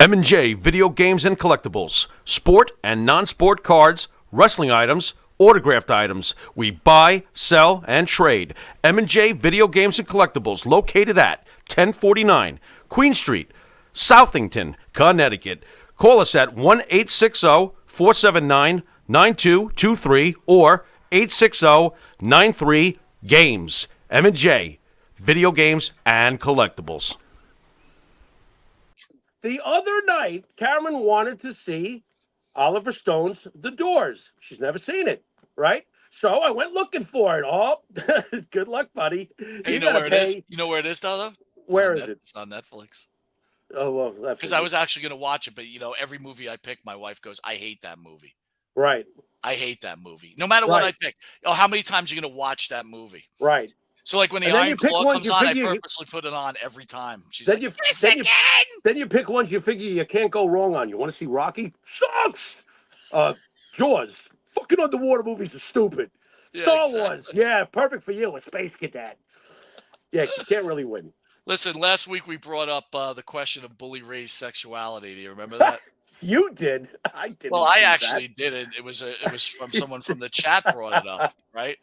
M&J Video Games and Collectibles. Sport and non-sport cards, wrestling items, autographed items. We buy, sell, and trade. M&J Video Games and Collectibles, located at 1049 Queen Street, Southington, Connecticut. Call us at 1-860-479-9223 or 860-93-GAMES. M&J Video Games and Collectibles. The other night, Cameron wanted to see Oliver Stone's The Doors. She's never seen it, right? So I went looking for it. Oh, good luck, buddy. Hey, you know where it is? You know where it is, though? Where is it? It's on Netflix. Oh, well, because I was actually going to watch it, but, every movie I pick, my wife goes, I hate that movie. Right. I hate that movie. No matter what I pick. Oh, how many times are you going to watch that movie? Right. So, like, when the Iron Claw comes on, I purposely put it on every time. She's like, then you pick ones you figure you can't go wrong on. You want to see Rocky? Sucks! Jaws. Fucking underwater movies are stupid. Star Wars. Yeah, perfect for you. A space cadet. Yeah, you can't really win. Listen, last week we brought up the question of Bully Ray's sexuality. Do you remember that? You did. I didn't. Well, I actually didn't. It was from someone from the chat brought it up, right?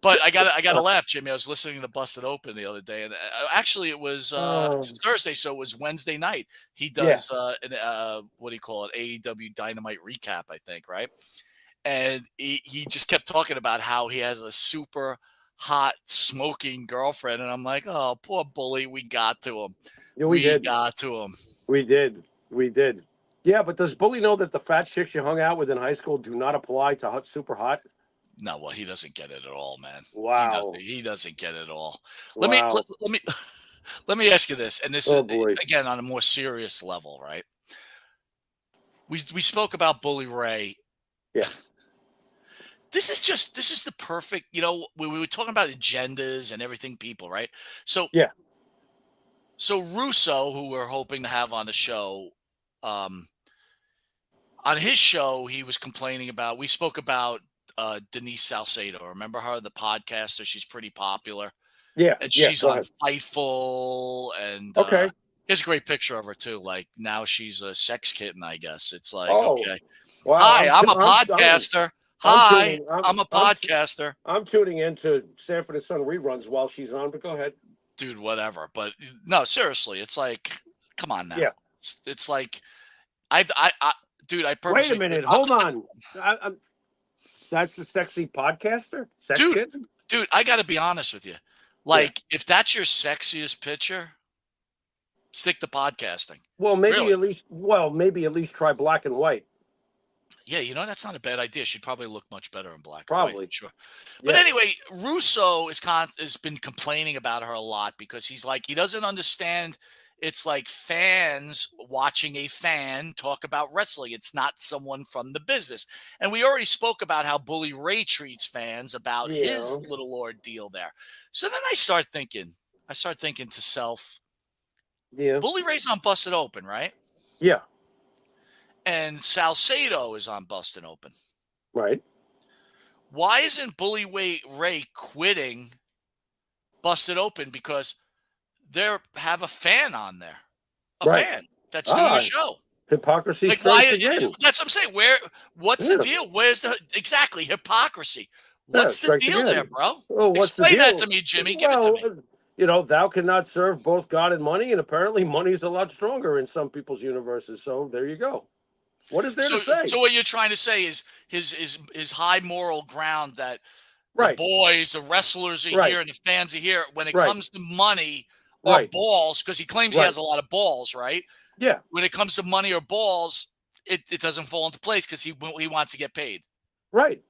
But I got to laugh, Jimmy. I was listening to Busted Open the other day, and actually it was Thursday, so it was Wednesday night. He does what do you call it? AEW Dynamite recap, I think, right? And he just kept talking about how he has a super hot smoking girlfriend, and I'm like, oh, poor Bully. We got to him. Yeah, we did. Got to him. We did. Yeah, but does Bully know that the fat chicks you hung out with in high school do not apply to super hot? No, well, he doesn't get it at all, man. Wow, he doesn't get it at all. Let me ask you this, and this is again on a more serious level, right? We spoke about Bully Ray. Yeah. This is the perfect, we were talking about agendas and everything, people, right? So yeah. So Russo, who we're hoping to have on the show, on his show, he was complaining about. We spoke about Denise Salcedo. Remember her, the podcaster? She's pretty popular. Yeah, and she's on Fightful, and here's a great picture of her too. Like now she's a sex kitten, I guess. It's like okay. Wow, hi, I'm a podcaster. Hi, I'm a podcaster. I'm tuning into Sanford and Son reruns while she's on, but go ahead. Dude, whatever. But no, seriously, it's like, come on now. Yeah. It's like, dude, I purposely. Wait a minute, hold on. That's the sexy podcaster? Dude, I got to be honest with you. Like, if that's your sexiest picture, stick to podcasting. Well, maybe at least try black and white. Yeah, that's not a bad idea. She'd probably look much better in black. Probably, and white, sure. But anyway, Russo has been complaining about her a lot because he's like, he doesn't understand. It's like fans watching a fan talk about wrestling. It's not someone from the business. And we already spoke about how Bully Ray treats fans about his little ordeal there. So then I start thinking to self, Bully Ray's on Busted Open, right? Yeah. And Salcedo is on Busted Open. Right. Why isn't Bully Ray quitting Busted Open? Because they have a fan on there. A fan that's doing a show. Hypocrisy. Like that's what I'm saying. What's the deal? Where's the hypocrisy? What's the deal there, bro? Well, explain that to me, Jimmy. Give it to me. Thou cannot serve both God and money, and apparently money is a lot stronger in some people's universes. So there you go. What is there to say? So what you're trying to say is his high moral ground that the boys, the wrestlers are here, and the fans are here. When it comes to money or balls, because he claims he has a lot of balls, right? Yeah. When it comes to money or balls, it doesn't fall into place because he wants to get paid. Right.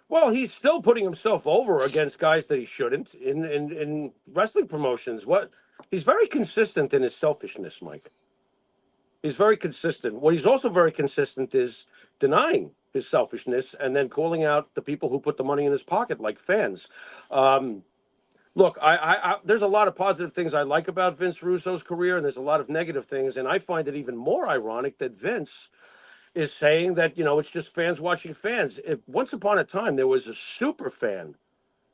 Well, he's still putting himself over against guys that he shouldn't in wrestling promotions. He's very consistent in his selfishness, Mike. He's very consistent. What he's also very consistent is denying his selfishness and then calling out the people who put the money in his pocket, like fans. Look, there's a lot of positive things I like about Vince Russo's career, and there's a lot of negative things. And I find it even more ironic that Vince is saying that, it's just fans watching fans. Once upon a time, there was a super fan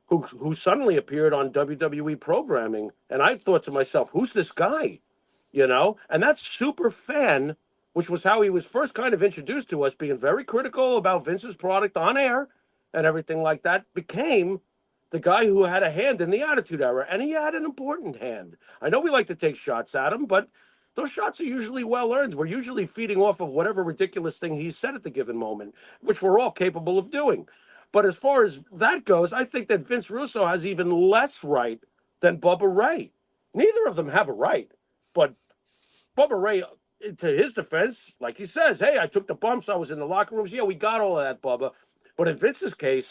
who suddenly appeared on WWE programming. And I thought to myself, who's this guy? And that super fan which was how he was first kind of introduced to us, being very critical about Vince's product on air and everything like that, became the guy who had a hand in the Attitude Era, and he had an important hand. I know we like to take shots at him, but those shots are usually well earned. We're usually feeding off of whatever ridiculous thing he said at the given moment, which we're all capable of doing. But as far as that goes, I think that Vince Russo has even less right than Bubba Ray. Neither of them have a right, but Bubba Ray, to his defense, like he says, hey, I took the bumps. I was in the locker rooms. Yeah, we got all of that, Bubba. But in Vince's case,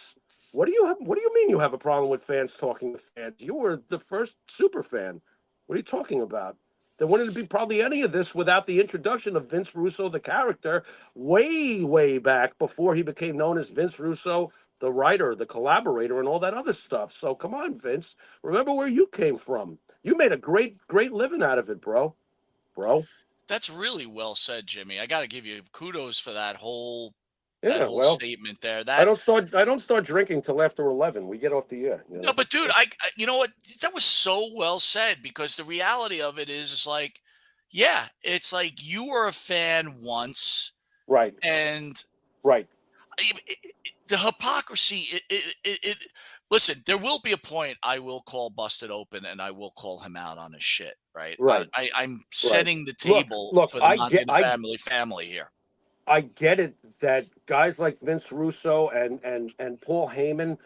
what do you have? What do you mean you have a problem with fans talking to fans? You were the first super fan. What are you talking about? There wouldn't be probably any of this without the introduction of Vince Russo, the character, way, way back before he became known as Vince Russo, the writer, the collaborator, and all that other stuff. So come on, Vince. Remember where you came from. You made a great, great living out of it, bro. That's really well said, Jimmy. I got to give you kudos for that whole Yeah, well, statement there. I don't start drinking till after 11. We get off the air. You know? No, but dude, you know what? That was so well said, because the reality of it is like, yeah, it's like you were a fan once, Right. and Right. the hypocrisy. Listen, there will be a point I will call Busted Open, and I will call him out on his shit. Right. Right. I'm setting the table Look, for the Montan family here. I get it that guys like Vince Russo and Paul Heyman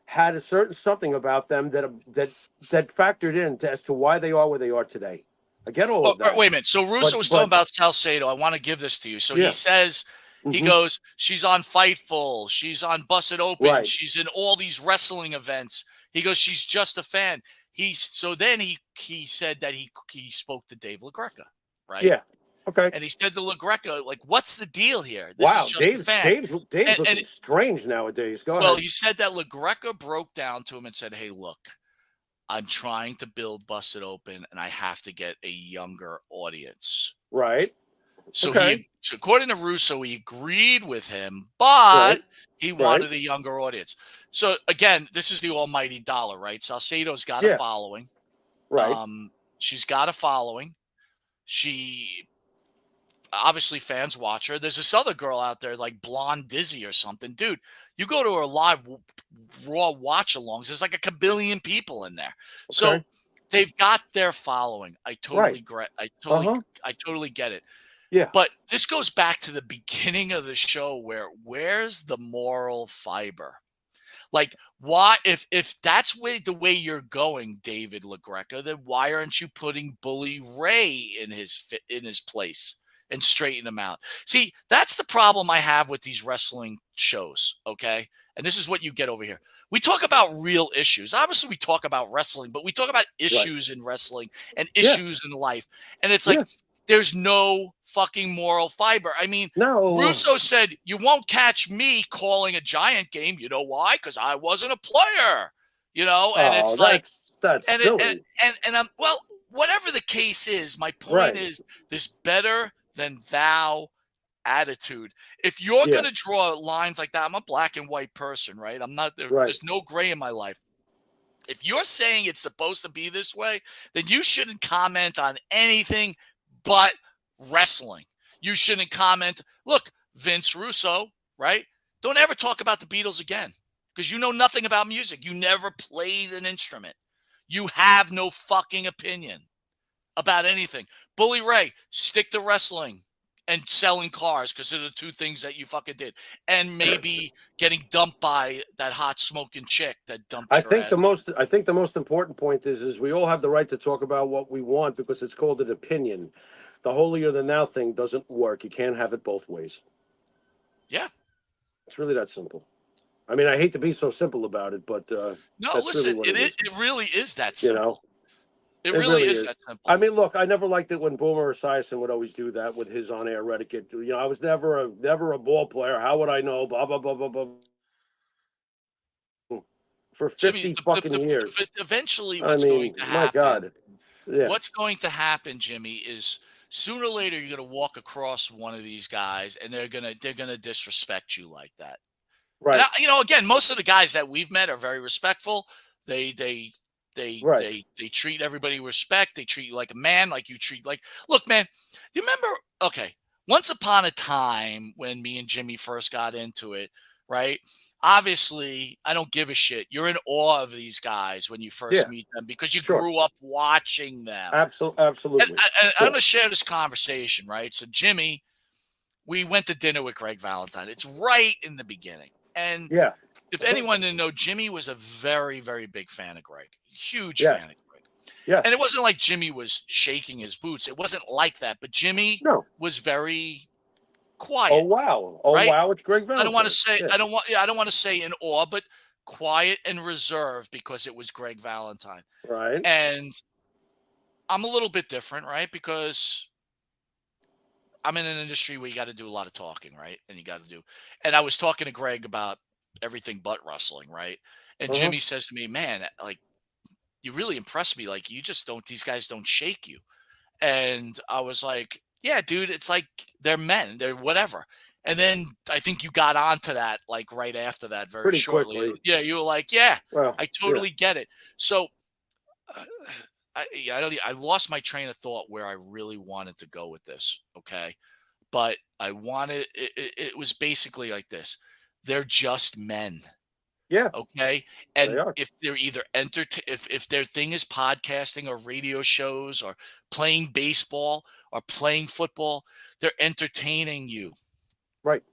had a certain something about them that factored in as to why they are where they are today. I get all of that. Wait a minute. So Russo was talking about Salcedo. I want to give this to you. So he says, he goes, she's on Fightful. She's on Busted Open. Right. She's in all these wrestling events. He goes, she's just a fan. Then he said that he spoke to Dave Lagrecca, right? Yeah. Okay. And he said to Lagrecca, like, what's the deal here? This is just a fan. Dave's looking strange nowadays. Go ahead. Well, he said that Lagrecca broke down to him and said, hey, look, I'm trying to build Busted Open, and I have to get a younger audience. Right. So so according to Russo, he agreed with him, but he wanted a younger audience. So again, this is the almighty dollar, right? Salcedo's got a following. Right. She's got a following. She obviously fans watch her. There's this other girl out there like Blonde Dizzy or something. Dude, you go to her live Raw watch-alongs, there's like a kabillion people in there. Okay. So they've got their following. I totally I totally get it. Yeah. But this goes back to the beginning of the show where's the moral fiber? Like, why, if that's the way you're going, David Lagrecca, then why aren't you putting Bully Ray in his place and straighten him out? See, that's the problem I have with these wrestling shows, okay? And this is what you get over here. We talk about real issues. Obviously, we talk about wrestling, but we talk about issues in wrestling and issues in life. And it's like, there's no fucking moral fiber. I mean, Russo said, you won't catch me calling a Giant game. You know why? Because I wasn't a player. You know, and it's like, that's silly. And I'm, well, whatever the case is, my point is this better than thou attitude. If you're going to draw lines like that, I'm a black and white person, right? I'm not, there's no gray in my life. If you're saying it's supposed to be this way, then you shouldn't comment on anything but wrestling. You shouldn't comment. Look, Vince Russo, right? Don't ever talk about the Beatles again, because you know nothing about music. You never played an instrument. You have no fucking opinion about anything. Bully Ray, stick to wrestling and selling cars, because they're the two things that you fucking did. And maybe getting dumped by that hot smoking chick that dumped your ass. I think the most important point is we all have the right to talk about what we want, because it's called an opinion. The holier than thou thing doesn't work. You can't have it both ways. Yeah. It's really that simple. I mean, I hate to be so simple about it, but no, listen, really it really is that simple. You know? It really is that simple. I mean, look, I never liked it when Boomer Esiason would always do that with his on-air etiquette. You know, I was never a ball player. How would I know? Blah, blah, blah, blah, blah. For 50 fucking years. Eventually, what's going to happen? My God. Yeah. What's going to happen, Jimmy, is sooner or later you're going to walk across one of these guys, and they're gonna disrespect you like that. Right. And you know, again, most of the guys that we've met are very respectful. They treat everybody with respect. They treat you like a man, like you treat like. Look, man, you remember? Okay, once upon a time when me and Jimmy first got into it, right? Obviously, I don't give a shit. You're in awe of these guys when you first Yeah, meet them because you sure. grew up watching them. And Absolutely. I'm Sure. going to share this conversation, right? So, Jimmy, we went to dinner with Greg Valentine. It's right in the beginning. And Yeah. if anyone didn't know, Jimmy was a very, very big fan of Greg, huge fan Yes. of Greg. Yes. And it wasn't like Jimmy was shaking his boots. It wasn't like that. But Jimmy No. was very Oh quiet, wow. Oh right? wow. It's Greg I don't want to Valentine. say Yeah. I don't want to say in awe, but quiet and reserved because it was Greg Valentine. Right. And I'm a little bit different, right? Because I'm in an industry where you got to do a lot of talking, right? And you got to do. And I was talking to Greg about everything but wrestling, right? And Uh huh. Jimmy says to me, "Man, like you really impressed me. Like you just don't. These guys don't shake you." And I was like, "Yeah, dude. It's like they're men. They're whatever." And then I think you got onto that like right after that, very Pretty shortly. quickly. Yeah, you were like, "Yeah, Well. I Yeah. totally get it." So uh, I don't. I lost my train of thought where I really wanted to go with this. Okay, but I wanted it was basically like this. They're just men, Yeah. okay? They And are. if they're either if their thing is podcasting or radio shows or playing baseball or playing football, they're entertaining you, Right.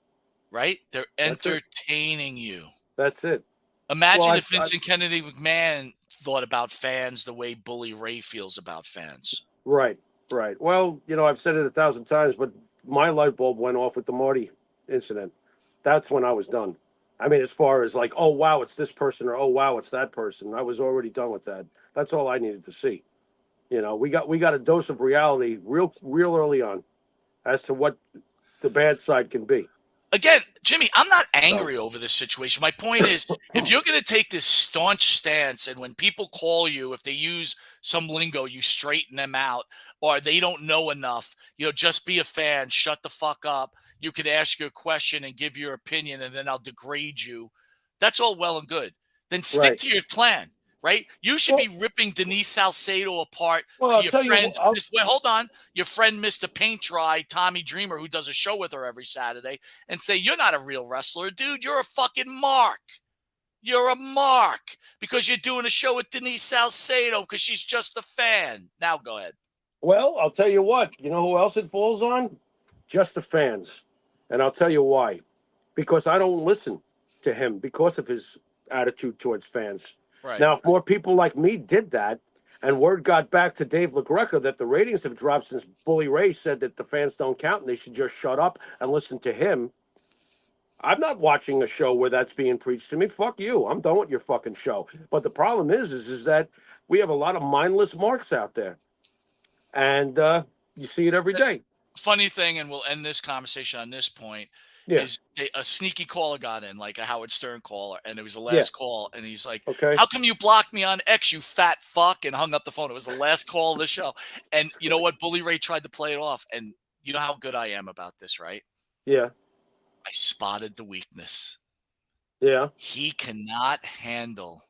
right? They're That's it. entertaining you. That's it. Well, Imagine if Vincent Kennedy McMahon thought about fans the way Bully Ray feels about fans. right. Right. Well, I've said it 1,000 times, but my light bulb went off with the Marty incident. That's when I was done. I mean, as far as like, oh wow, it's this person, or oh wow, it's that person. I was already done with that. That's all I needed to see. We got a dose of reality real early on as to what the bad side can be. Again, Jimmy, I'm not So angry over this situation. My point is, if you're going to take this staunch stance, and when people call you, if they use some lingo, you straighten them out, or they don't know enough, just be a fan, shut the fuck up. You could ask your question and give your opinion, and then I'll degrade you. That's all well and good. Then stick right. to your plan, right? You should Well, be ripping Denise Salcedo apart well, to I'll your tell you. friend. Wait, hold on. Your friend, Mr. Paint Dry, Tommy Dreamer, who does a show with her every Saturday, and say, "You're not a real wrestler, dude. You're a fucking mark. You're a mark because you're doing a show with Denise Salcedo because she's just a fan." Now go ahead. Well, I'll tell you what. You know who else it falls on? Just the fans, and I'll tell you why. Because I don't listen to him because of his attitude towards fans. Right. Now, if more people like me did that, and word got back to Dave Lagrecca that the ratings have dropped since Bully Ray said that the fans don't count and they should just shut up and listen to him, I'm not watching a show where that's being preached to me. Fuck you. I'm done with your fucking show. But the problem is that we have a lot of mindless marks out there, and you see it every day. Funny thing, and we'll end this conversation on this point, Yeah. is a sneaky caller got in, like a Howard Stern caller, and it was the Yeah. last call, and he's like, Okay. "How come you blocked me on X, you fat fuck?" and hung up the phone. It was the last call of the show. And you know what? Bully Ray tried to play it off, and you know how good I am about this, right? Yeah. I spotted the weakness. Yeah. He cannot handle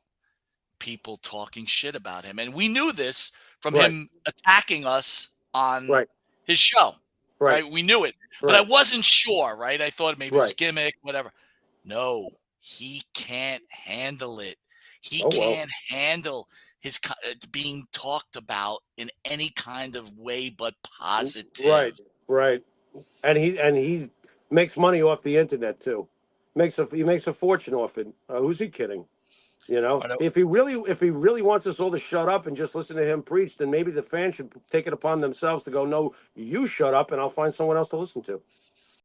people talking shit about him. And we knew this from Right. him attacking us on Right. his show, Right. right? We knew it, but I Right. wasn't sure, right? I thought maybe it was Right. gimmick, whatever. No, he can't handle it. He Oh well. can't handle his being talked about in any kind of way but positive. Right. Right. And he makes money off the internet too. He makes a fortune off it. Who's he kidding? I know. If he really wants us all to shut up and just listen to him preach, then maybe the fans should take it upon themselves to go, no, you shut up, and I'll find someone else to listen to.